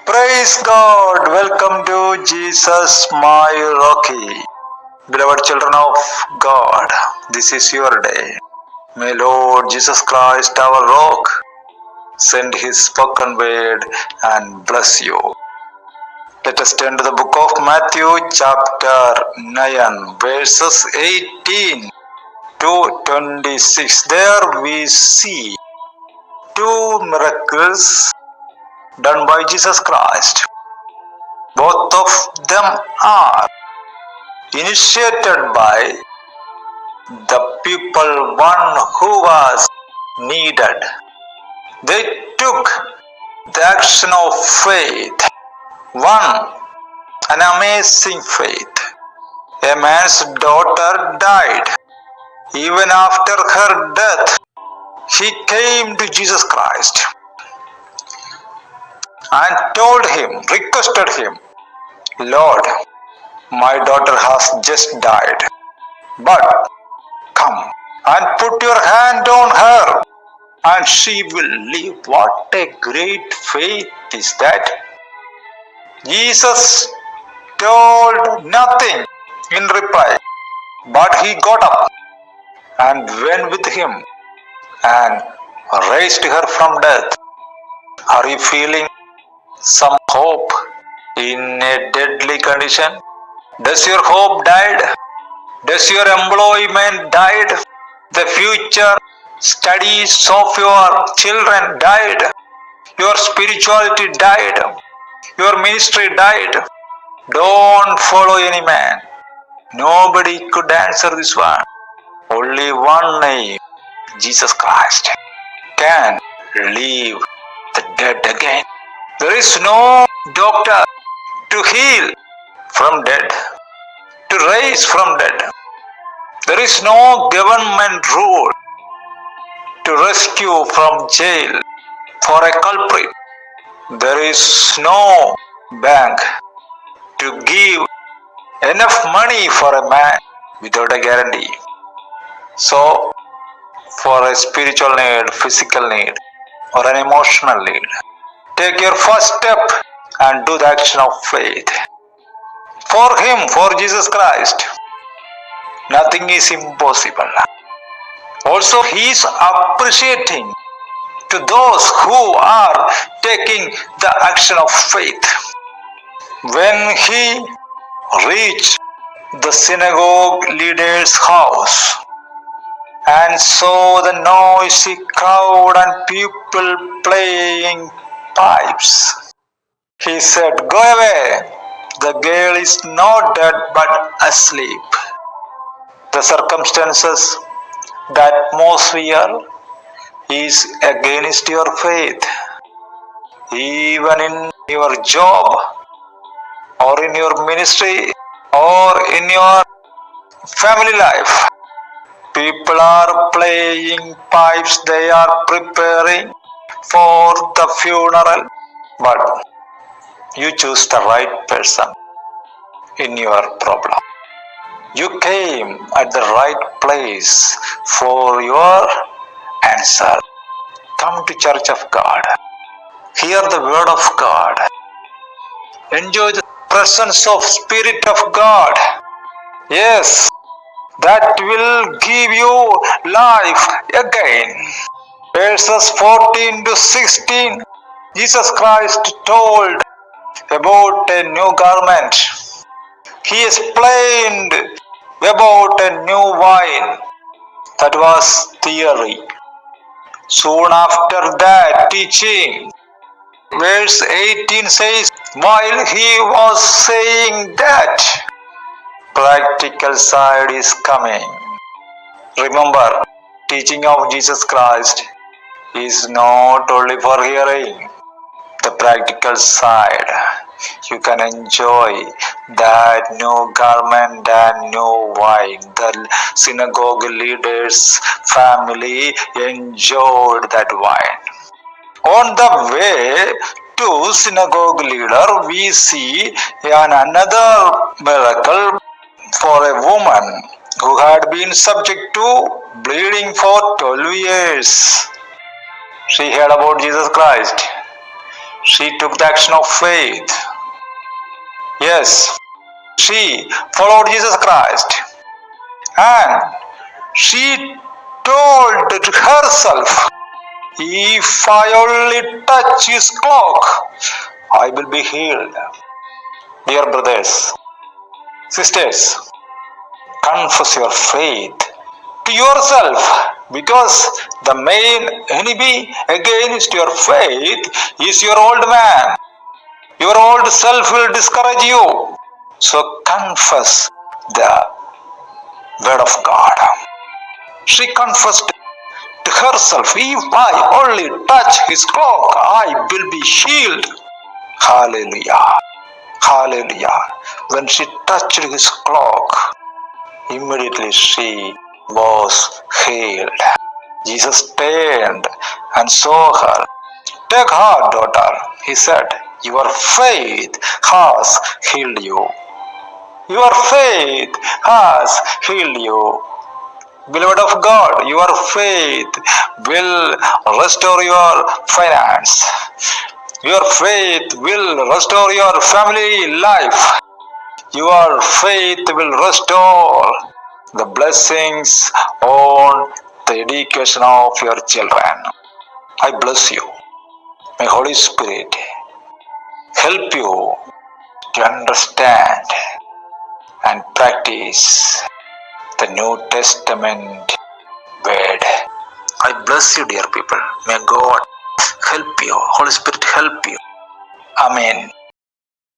Praise God! Welcome to Jesus My Rocky. Beloved children of God, this is your day. May Lord Jesus Christ, our rock, send his spoken word and bless you. Let us turn to the book of Matthew, chapter 9, verses 18 to 26. There we see two miracles done by Jesus Christ. Both of them are initiated by the people, one who was needed. They took the action of faith, one, an amazing faith. A man's daughter died. Even after her death, he came to Jesus Christ and told him, requested him, Lord, my daughter has just died, but come and put your hand on her and she will live. What a great faith is that! Jesus told nothing in reply, but he got up and went with him and raised her from death. Are you feeling some hope in a deadly condition? Does your hope died? Does your employment died? The future studies of your children died. Your spirituality died. Your ministry died. Don't follow any man. Nobody could answer this one. Only one name, Jesus Christ, can live the dead again. There is no doctor to heal from dead, to raise from dead. There is no government rule to rescue from jail for a culprit. There is no bank to give enough money for a man without a guarantee. So, for a spiritual need, physical need, or an emotional need, take your first step and do the action of faith. For him, for Jesus Christ, nothing is impossible. Also, he is appreciating to those who are taking the action of faith. When he reached the synagogue leader's house and saw the noisy crowd and people playing pipes, he said, Go away, the girl is not dead but asleep. The circumstances, the atmosphere is against your faith. Even in your job, or in your ministry, or in your family life, people are playing pipes, they are preparing for the funeral, but you choose the right person in your problem. You came at the right place for your answer. Come to Church of God. Hear the word of God. Enjoy the presence of Spirit of God. Yes, that will give you life again. Verses 14 to 16, Jesus Christ told about a new garment. He explained about a new wine. That was theory. Soon after that teaching, verse 18 says, while he was saying that, practical side is coming. Remember, teaching of Jesus Christ is not only for hearing. The practical side, you can enjoy that new garment and new wine. The synagogue leader's family enjoyed that wine. On the way to synagogue leader, we see another miracle for a woman who had been subject to bleeding for 12 years. She heard about Jesus Christ. She took the action of faith. Yes, she followed Jesus Christ and she told herself, if I only touch his cloak, I will be healed. Dear brothers, sisters, confess your faith to yourself, because the main enemy against your faith is your old man. Your old self will discourage you. So confess the word of God. She confessed to herself, if I only touch his cloak, I will be healed. Hallelujah. Hallelujah. When she touched his cloak, immediately she was healed. Jesus turned and saw her. Take heart, daughter, he said. Your faith has healed you. Your faith has healed you. Beloved of God, your faith will restore your finance. Your faith will restore your family life. Your faith will restore the blessings on the education of your children. I bless you. May Holy Spirit help you to understand and practice the New Testament word. I bless you, dear people. May God help you. Holy Spirit help you. Amen.